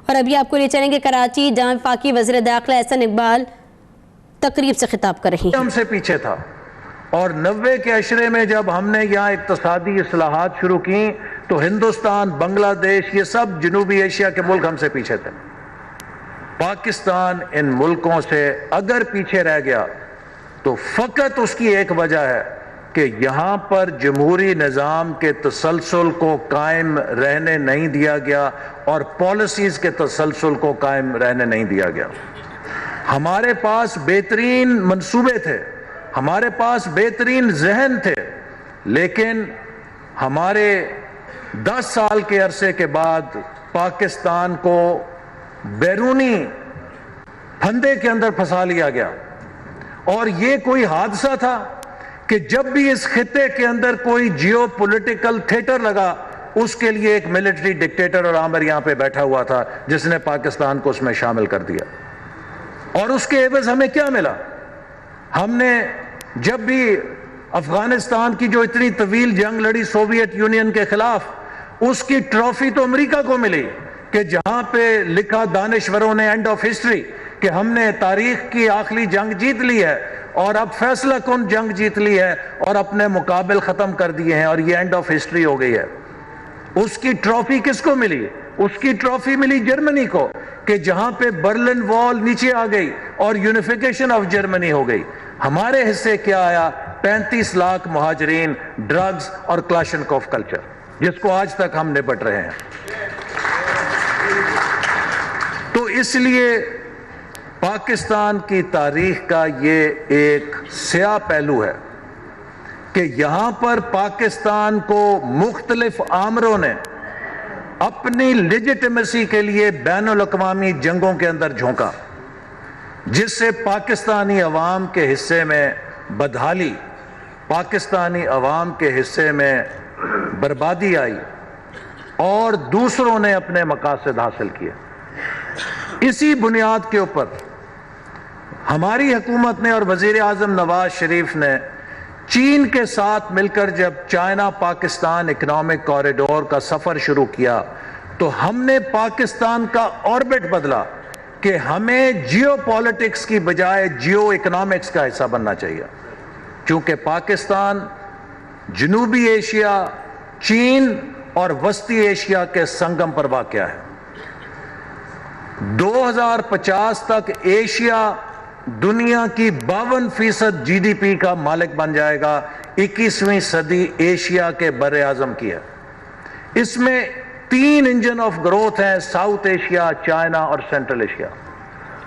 اور ابھی آپ کو لے چلیں گے کراچی، جہاں وفاقی وزیر داخلہ احسن اقبال تقریب سے خطاب کر رہی ہیں۔ ہم سے پیچھے تھا، اور 90 کے عشرے میں جب ہم نے یہاں اقتصادی اصلاحات شروع کی تو ہندوستان، بنگلہ دیش، یہ سب جنوبی ایشیا کے ملک ہم سے پیچھے تھے۔ پاکستان ان ملکوں سے اگر پیچھے رہ گیا تو فقط اس کی ایک وجہ ہے کہ یہاں پر جمہوری نظام کے تسلسل کو قائم رہنے نہیں دیا گیا اور پالیسیز کے تسلسل کو قائم رہنے نہیں دیا گیا۔ ہمارے پاس بہترین منصوبے تھے، ہمارے پاس بہترین ذہن تھے، لیکن ہمارے 10 سال کے عرصے کے بعد پاکستان کو بیرونی پھندے کے اندر پھنسا لیا گیا۔ اور یہ کوئی حادثہ تھا کہ جب بھی اس خطے کے اندر کوئی جیو پولیٹیکل تھیٹر لگا، اس کے لیے ایک ملٹری ڈکٹیٹر اور آمر یہاں پہ بیٹھا ہوا تھا جس نے پاکستان کو اس میں شامل کر دیا۔ اور اس کے عوض ہمیں کیا ملا؟ ہم نے جب بھی افغانستان کی جو اتنی طویل جنگ لڑی سوویت یونین کے خلاف، اس کی ٹرافی تو امریکہ کو ملی کہ جہاں پہ لکھا دانشوروں نے اینڈ آف ہسٹری کہ ہم نے تاریخ کی آخری جنگ جیت لی ہے اور اب فیصلہ کن جنگ جیت لی ہے اور اپنے مقابل ختم کر دیے ہیں اور یہ اینڈ آف ہسٹری ہو گئی ہے۔ اس کی ٹرافی کس کو ملی؟ اس کی ٹرافی ملی جرمنی کو کہ جہاں پہ برلن وال نیچے آ گئی اور یونیفیکیشن آف جرمنی ہو گئی۔ ہمارے حصے کیا آیا؟ 35 لاکھ مہاجرین، ڈرگز اور کلاشنکوف کلچر، جس کو آج تک ہم نپٹ رہے ہیں۔ تو اس لیے پاکستان کی تاریخ کا یہ ایک سیاہ پہلو ہے کہ یہاں پر پاکستان کو مختلف آمروں نے اپنی لیجٹمیسی کے لیے بین الاقوامی جنگوں کے اندر جھونکا، جس سے پاکستانی عوام کے حصے میں بدحالی، پاکستانی عوام کے حصے میں بربادی آئی اور دوسروں نے اپنے مقاصد حاصل کیے۔ اسی بنیاد کے اوپر ہماری حکومت نے اور وزیر اعظم نواز شریف نے چین کے ساتھ مل کر جب چائنا پاکستان اکنامک کوریڈور کا سفر شروع کیا تو ہم نے پاکستان کا آربٹ بدلا کہ ہمیں جیو پالیٹکس کی بجائے جیو اکنامکس کا حصہ بننا چاہیے، چونکہ پاکستان جنوبی ایشیا، چین اور وسطی ایشیا کے سنگم پر واقع ہے۔ 2050 تک ایشیا دنیا کی 52% جی ڈی پی کا مالک بن جائے گا۔ 21ویں صدی ایشیا کے بر اعظم کی ہے۔ اس میں 3 انجن آف گروتھ ہیں، ساؤتھ ایشیا، چائنا اور سینٹرل ایشیا۔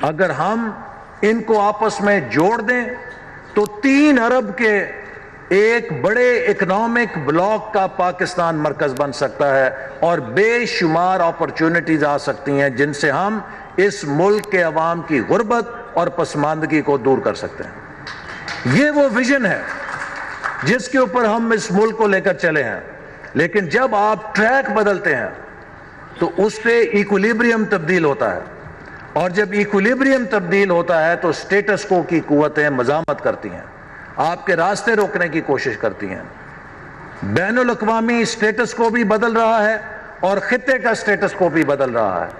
اگر ہم ان کو آپس میں جوڑ دیں تو 3 ارب کے ایک بڑے اکنامک بلاک کا پاکستان مرکز بن سکتا ہے اور بے شمار اپرچونٹیز آ سکتی ہیں جن سے ہم اس ملک کے عوام کی غربت اور پسماندگی کو دور کر سکتے ہیں۔ یہ وہ ویژن ہے جس کے اوپر ہم اس ملک کو لے کر چلے ہیں، لیکن جب آپ ٹریک بدلتے ہیں تو اس سے ایکولیبریم تبدیل ہوتا ہے، اور جب ایکولیبریم تبدیل ہوتا ہے تو سٹیٹس کو کی قوتیں مزاحمت کرتی ہیں، آپ کے راستے روکنے کی کوشش کرتی ہیں۔ بین الاقوامی سٹیٹس کو بھی بدل رہا ہے اور خطے کا سٹیٹس کو بھی بدل رہا ہے۔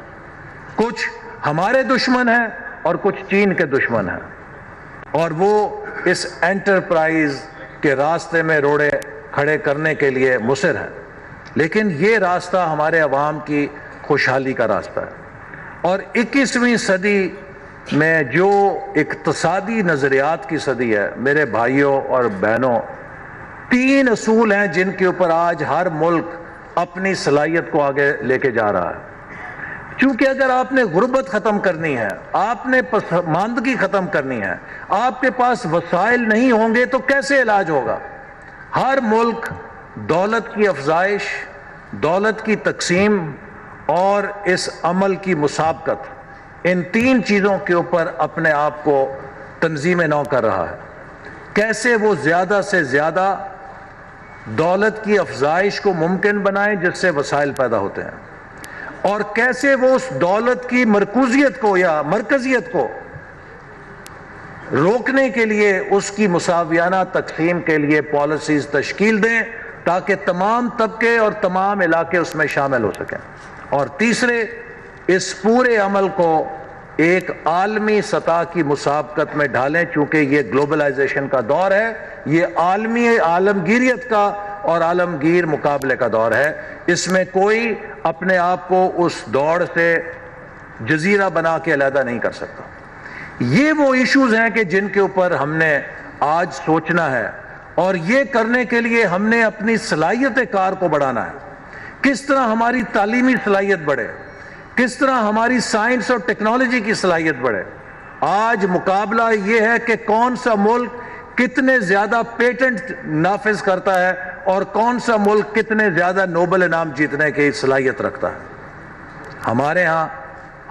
کچھ ہمارے دشمن ہیں اور کچھ چین کے دشمن ہیں، اور وہ اس انٹرپرائز کے راستے میں روڑے کھڑے کرنے کے لیے مصر ہیں، لیکن یہ راستہ ہمارے عوام کی خوشحالی کا راستہ ہے۔ اور 21ویں صدی میں جو اقتصادی نظریات کی صدی ہے، میرے بھائیوں اور بہنوں، 3 اصول ہیں جن کے اوپر آج ہر ملک اپنی صلاحیت کو آگے لے کے جا رہا ہے۔ چونکہ اگر آپ نے غربت ختم کرنی ہے، آپ نے پسماندگی ختم کرنی ہے، آپ کے پاس وسائل نہیں ہوں گے تو کیسے علاج ہوگا؟ ہر ملک دولت کی افزائش، دولت کی تقسیم اور اس عمل کی مسابقت، ان 3 چیزوں کے اوپر اپنے آپ کو تنظیم نو کر رہا ہے۔ کیسے وہ زیادہ سے زیادہ دولت کی افزائش کو ممکن بنائیں جس سے وسائل پیدا ہوتے ہیں، اور کیسے وہ اس دولت کی مرکوزیت کو یا مرکزیت کو روکنے کے لیے اس کی مساویانہ تقسیم کے لیے پالیسیز تشکیل دیں تاکہ تمام طبقے اور تمام علاقے اس میں شامل ہو سکیں۔ اور تیسرے، اس پورے عمل کو ایک عالمی سطح کی مسابقت میں ڈھالیں، چونکہ یہ گلوبلائزیشن کا دور ہے، یہ عالمگیریت کا اور عالمگیر مقابلے کا دور ہے۔ اس میں کوئی اپنے آپ کو اس دوڑ سے جزیرہ بنا کے علیحدہ نہیں کر سکتا۔ یہ وہ ایشوز ہیں کہ جن کے اوپر ہم نے آج سوچنا ہے، اور یہ کرنے کے لیے ہم نے اپنی صلاحیت کار کو بڑھانا ہے۔ کس طرح ہماری تعلیمی صلاحیت بڑھے، کس طرح ہماری سائنس اور ٹیکنالوجی کی صلاحیت بڑھے۔ آج مقابلہ یہ ہے کہ کون سا ملک کتنے زیادہ پیٹنٹ نافذ کرتا ہے اور کون سا ملک کتنے زیادہ نوبل انعام جیتنے کی صلاحیت رکھتا ہے۔ ہمارے ہاں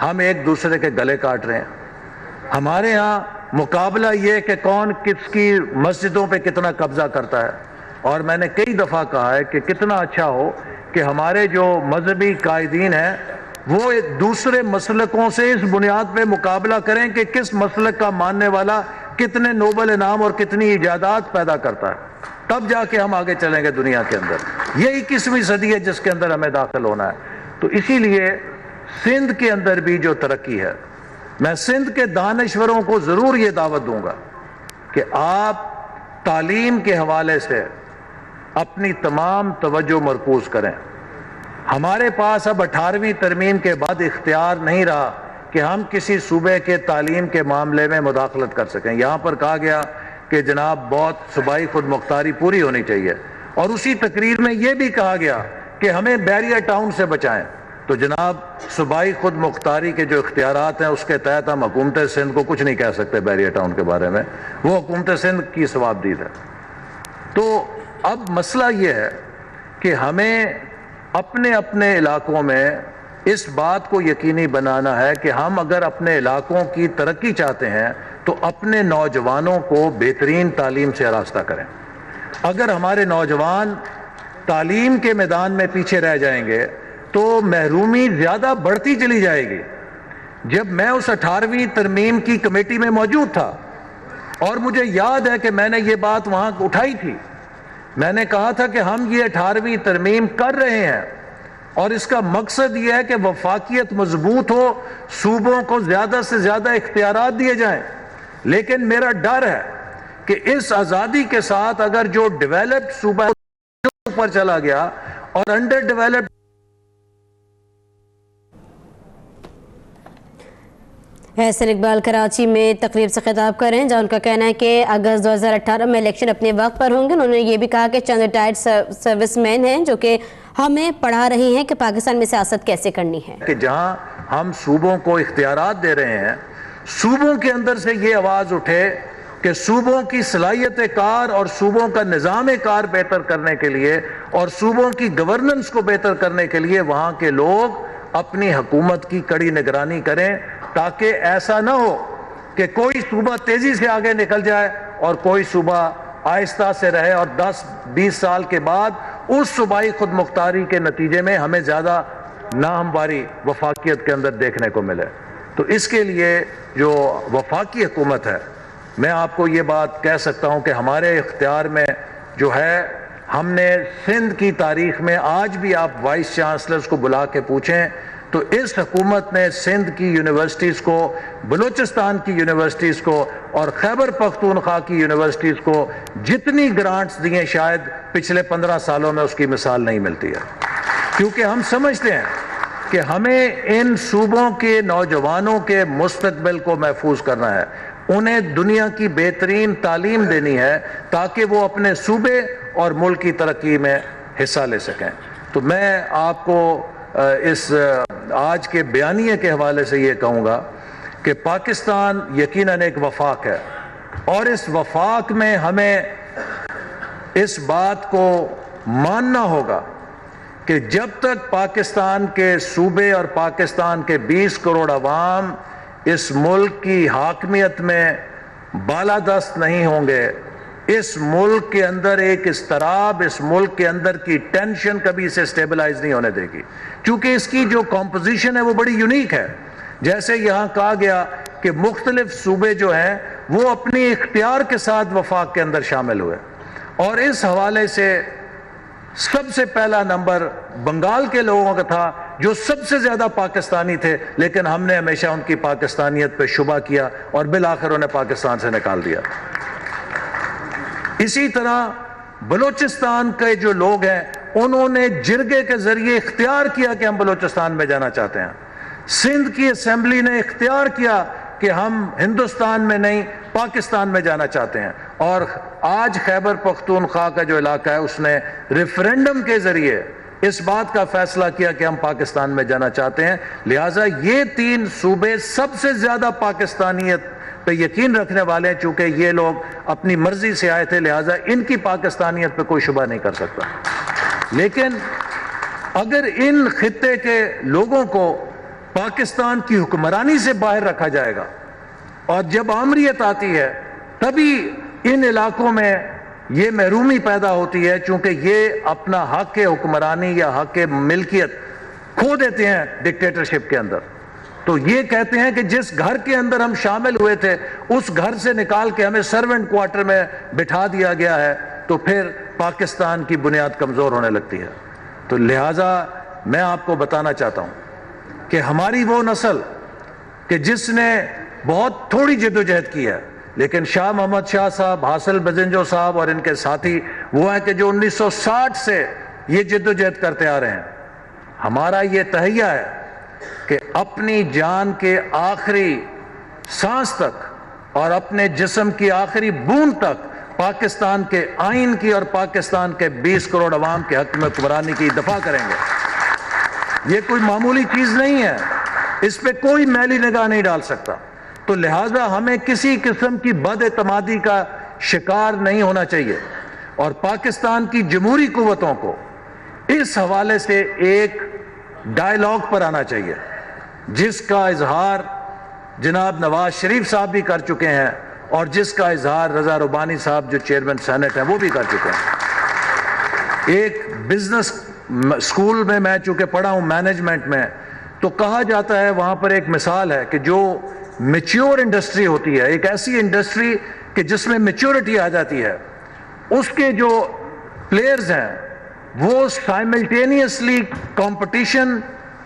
ہم ایک دوسرے کے گلے کاٹ رہے ہیں۔ ہمارے ہاں مقابلہ یہ کہ کون کس کی مسجدوں پہ کتنا قبضہ کرتا ہے۔ اور میں نے کئی دفعہ کہا ہے کہ کتنا اچھا ہو کہ ہمارے جو مذہبی قائدین ہیں وہ دوسرے مسلکوں سے اس بنیاد پہ مقابلہ کریں کہ کس مسلک کا ماننے والا کتنے نوبل انعام اور کتنی ایجادات پیدا کرتا ہے، تب جا کے ہم آگے چلیں گے دنیا کے اندر۔ یہ 21ویں صدی ہے جس کے اندر ہمیں داخل ہونا ہے۔ تو اسی لیے سندھ کے اندر بھی جو ترقی ہے، میں سندھ کے دانشوروں کو ضرور یہ دعوت دوں گا کہ آپ تعلیم کے حوالے سے اپنی تمام توجہ مرکوز کریں۔ ہمارے پاس اب 18ویں ترمیم کے بعد اختیار نہیں رہا کہ ہم کسی صوبے کے تعلیم کے معاملے میں مداخلت کر سکیں۔ یہاں پر کہا گیا کہ جناب بہت صوبائی خود مختاری پوری ہونی چاہیے، اور اسی تقریر میں یہ بھی کہا گیا کہ ہمیں بیریا ٹاؤن سے بچائیں۔ تو جناب صوبائی خود مختاری کے جو اختیارات ہیں اس کے تحت ہم حکومت سندھ کو کچھ نہیں کہہ سکتے بیریا ٹاؤن کے بارے میں، وہ حکومت سندھ کی ثوابدید ہے۔ تو اب مسئلہ یہ ہے کہ ہمیں اپنے اپنے علاقوں میں اس بات کو یقینی بنانا ہے کہ ہم اگر اپنے علاقوں کی ترقی چاہتے ہیں تو اپنے نوجوانوں کو بہترین تعلیم سے آراستہ کریں۔ اگر ہمارے نوجوان تعلیم کے میدان میں پیچھے رہ جائیں گے تو محرومی زیادہ بڑھتی چلی جائے گی۔ جب میں اس 18ویں ترمیم کی کمیٹی میں موجود تھا اور مجھے یاد ہے کہ میں نے یہ بات وہاں اٹھائی تھی، میں نے کہا تھا کہ ہم یہ 18ویں ترمیم کر رہے ہیں اور اس کا مقصد یہ ہے کہ وفاقیت مضبوط ہو، صوبوں کو زیادہ سے زیادہ اختیارات دیے جائیں۔ لیکن میرا ڈر ہے کہ اس آزادی کے ساتھ اگر جو ڈیولپڈ صوبہ اوپر چلا گیا اور انڈر ڈیولپڈ احسن اقبال کراچی میں تقریب سے خطاب کر رہے ہیں جہاں ان کا کہنا ہے کہ اگست 2018 میں الیکشن اپنے وقت پر ہوں گے۔ انہوں نے یہ بھی کہا کہ چند ریٹائرڈ سروس مین ہیں جو کہ ہمیں پڑھا رہی ہیں کہ پاکستان میں سیاست کیسے کرنی ہے۔ کہ جہاں ہم صوبوں کو اختیارات دے رہے ہیں، صوبوں کے اندر سے یہ آواز اٹھے کہ صوبوں کی صلاحیت کار اور صوبوں کا نظام کار بہتر کرنے کے لیے اور صوبوں کی گورننس کو بہتر کرنے کے لیے وہاں کے لوگ اپنی حکومت کی کڑی نگرانی کریں، تاکہ ایسا نہ ہو کہ کوئی صوبہ تیزی سے آگے نکل جائے اور کوئی صوبہ آہستہ سے رہے اور 10-20 سال کے بعد اس صوبائی خود مختاری کے نتیجے میں ہمیں زیادہ ناہمواری وفاقیت کے اندر دیکھنے کو ملے۔ تو اس کے لیے جو وفاقی حکومت ہے، میں آپ کو یہ بات کہہ سکتا ہوں کہ ہمارے اختیار میں جو ہے، ہم نے سندھ کی تاریخ میں آج بھی آپ وائس چانسلرز کو بلا کے پوچھیں تو اس حکومت نے سندھ کی یونیورسٹیز کو، بلوچستان کی یونیورسٹیز کو اور خیبر پختونخوا کی یونیورسٹیز کو جتنی گرانٹس دیے شاید پچھلے 15 سالوں میں اس کی مثال نہیں ملتی ہے، کیونکہ ہم سمجھتے ہیں کہ ہمیں ان صوبوں کے نوجوانوں کے مستقبل کو محفوظ کرنا ہے، انہیں دنیا کی بہترین تعلیم دینی ہے تاکہ وہ اپنے صوبے اور ملک کی ترقی میں حصہ لے سکیں۔ تو میں آپ کو اس آج کے بیانیے کے حوالے سے یہ کہوں گا کہ پاکستان یقیناً ایک وفاق ہے، اور اس وفاق میں ہمیں اس بات کو ماننا ہوگا کہ جب تک پاکستان کے صوبے اور پاکستان کے 20 کروڑ عوام اس ملک کی حاکمیت میں بالادست نہیں ہوں گے، اس ملک کے اندر ایک اضطراب، اس ملک کے اندر کی ٹینشن کبھی اسے سٹیبلائز نہیں ہونے دے گی، کیونکہ اس کی جو کمپوزیشن ہے وہ بڑی یونیک ہے۔ جیسے یہاں کہا گیا کہ مختلف صوبے جو ہیں وہ اپنی اختیار کے ساتھ وفاق کے اندر شامل ہوئے، اور اس حوالے سے سب سے پہلا نمبر بنگال کے لوگوں کا تھا جو سب سے زیادہ پاکستانی تھے، لیکن ہم نے ہمیشہ ان کی پاکستانیت پہ شبہ کیا اور بالآخر انہیں پاکستان سے نکال دیا۔ اسی طرح بلوچستان کے جو لوگ ہیں انہوں نے جرگے کے ذریعے اختیار کیا کہ ہم بلوچستان میں جانا چاہتے ہیں۔ سندھ کی اسمبلی نے اختیار کیا کہ ہم ہندوستان میں نہیں پاکستان میں جانا چاہتے ہیں، اور آج خیبر پختونخوا کا جو علاقہ ہے اس نے ریفرینڈم کے ذریعے اس بات کا فیصلہ کیا کہ ہم پاکستان میں جانا چاہتے ہیں۔ لہٰذا یہ تین صوبے سب سے زیادہ پاکستانیت پہ یقین رکھنے والے ہیں، چونکہ یہ لوگ اپنی مرضی سے آئے تھے، لہٰذا ان کی پاکستانیت پہ کوئی شبہ نہیں کر سکتا۔ لیکن اگر ان خطے کے لوگوں کو پاکستان کی حکمرانی سے باہر رکھا جائے گا اور جب آمریت آتی ہے تبھی ان علاقوں میں یہ محرومی پیدا ہوتی ہے، چونکہ یہ اپنا حق حکمرانی یا حق ملکیت کھو دیتے ہیں ڈکٹیٹرشپ کے اندر۔ تو یہ کہتے ہیں کہ جس گھر کے اندر ہم شامل ہوئے تھے اس گھر سے نکال کے ہمیں سرونٹ کوارٹر میں بٹھا دیا گیا ہے، تو پھر پاکستان کی بنیاد کمزور ہونے لگتی ہے۔ تو لہٰذا میں آپ کو بتانا چاہتا ہوں کہ ہماری وہ نسل کہ جس نے بہت تھوڑی جدوجہد کی ہے، لیکن شاہ محمد شاہ صاحب، حاصل بزنجو صاحب اور ان کے ساتھی وہ ہیں کہ جو 1960 سے یہ جدوجہد کرتے آ رہے ہیں۔ ہمارا یہ تہیہ ہے کہ اپنی جان کے آخری سانس تک اور اپنے جسم کی آخری بوند تک پاکستان کے آئین کی اور پاکستان کے 20 کروڑ عوام کے حق میں حکمرانی کی دفاع کریں گے۔ یہ کوئی معمولی چیز نہیں ہے، اس پہ کوئی میلی نگاہ نہیں ڈال سکتا۔ تو لہٰذا ہمیں کسی قسم کی بد اعتمادی کا شکار نہیں ہونا چاہیے، اور پاکستان کی جمہوری قوتوں کو اس حوالے سے ایک ڈائیلاگ پر آنا چاہیے، جس کا اظہار جناب نواز شریف صاحب بھی کر چکے ہیں اور جس کا اظہار رضا ربانی صاحب جو چیئرمین سینٹ ہیں وہ بھی کر چکے ہیں۔ ایک بزنس اسکول میں میں چونکہ پڑھا ہوں مینجمنٹ میں، تو کہا جاتا ہے وہاں پر ایک مثال ہے کہ جو میچیور انڈسٹری ہوتی ہے، ایک ایسی انڈسٹری کہ جس میں میچورٹی آ جاتی ہے، اس کے جو پلیئرز ہیں وہ سائملٹینیسلی کمپٹیشن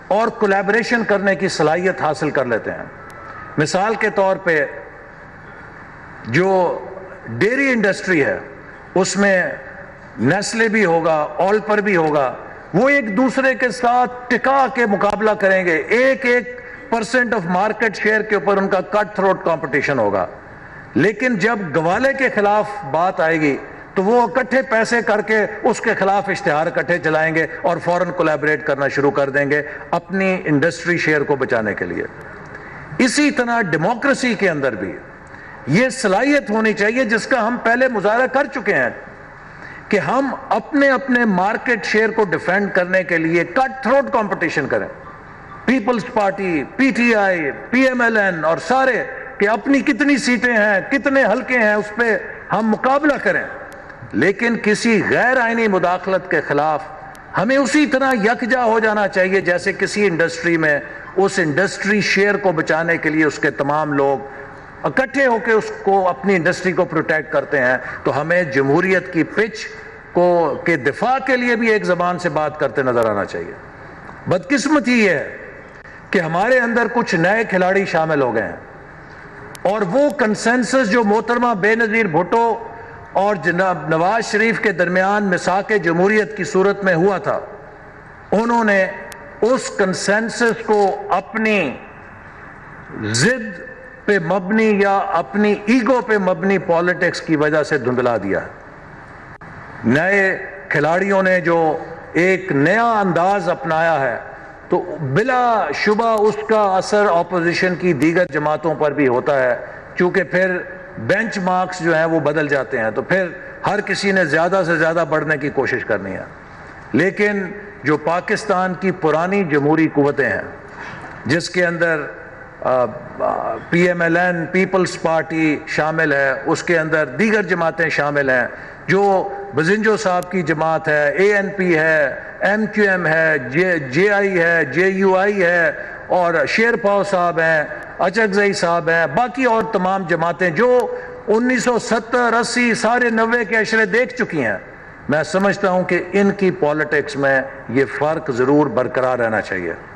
اور کولیبریشن کرنے کی صلاحیت حاصل کر لیتے ہیں۔ مثال کے طور پہ جو ڈیری انڈسٹری ہے اس میں نیسلے بھی ہوگا، آلپر بھی ہوگا، وہ ایک دوسرے کے ساتھ ٹکا کے مقابلہ کریں گے، 1% آف مارکیٹ شیئر کے اوپر ان کا کٹ تھروٹ کمپٹیشن ہوگا۔ لیکن جب گوالے کے خلاف بات آئے گی تو وہ اکٹھے پیسے کر کے اس کے خلاف اشتہار اکٹھے چلائیں گے اور فوراً کولیبریٹ کرنا شروع کر دیں گے اپنی انڈسٹری شیئر کو بچانے کے لیے۔ اسی طرح ڈیموکریسی کے اندر بھی یہ صلاحیت ہونی چاہیے، جس کا ہم پہلے مظاہرہ کر چکے ہیں، کہ ہم اپنے اپنے مارکیٹ شیئر کو ڈیفینڈ کرنے کے لیے کٹ تھروٹ کمپٹیشن کریں، Peoples Party, P T I, P M L N اور سارے، کہ اپنی کتنی سیٹیں ہیں، کتنے حلقے ہیں، اس پہ ہم مقابلہ کریں۔ لیکن کسی غیر آئینی مداخلت کے خلاف ہمیں اسی طرح یکجا ہو جانا چاہیے جیسے کسی انڈسٹری میں اس انڈسٹری شیئر کو بچانے کے لیے اس کے تمام لوگ اکٹھے ہو کے اس کو اپنی انڈسٹری کو پروٹیکٹ کرتے ہیں۔ تو ہمیں جمہوریت کی پچ کو کے دفاع کے لیے بھی ایک زبان سے بات کرتے نظر آنا چاہیے۔ بدقسمتی یہ ہے کہ ہمارے اندر کچھ نئے کھلاڑی شامل ہو گئے ہیں، اور وہ کنسنسس جو محترمہ بے نظیر بھٹو اور جناب نواز شریف کے درمیان میثاق جمہوریت کی صورت میں ہوا تھا، انہوں نے اس کنسنسس کو اپنی ضد پہ مبنی یا اپنی ایگو پہ مبنی پالیٹکس کی وجہ سے دھندلا دیا ہے۔ نئے کھلاڑیوں نے جو ایک نیا انداز اپنایا ہے تو بلا شبہ اس کا اثر اپوزیشن کی دیگر جماعتوں پر بھی ہوتا ہے، چونکہ پھر بینچ مارکس جو ہیں وہ بدل جاتے ہیں، تو پھر ہر کسی نے زیادہ سے زیادہ بڑھنے کی کوشش کرنی ہے۔ لیکن جو پاکستان کی پرانی جمہوری قوتیں ہیں، جس کے اندر P M L N, Peoples Party شامل ہے، اس کے اندر دیگر جماعتیں شامل ہیں، جو بزنجو صاحب کی جماعت ہے، اے این پی ہے، ایم کیو ایم ہے، جے آئی ہے، جے یو آئی ہے، اور شیر پاؤ صاحب ہیں، اچکزئی صاحب ہیں، باقی اور تمام جماعتیں جو 1970 80 سارے 90 کے عشرے دیکھ چکی ہیں۔ میں سمجھتا ہوں کہ ان کی پالیٹکس میں یہ فرق ضرور برقرار رہنا چاہیے.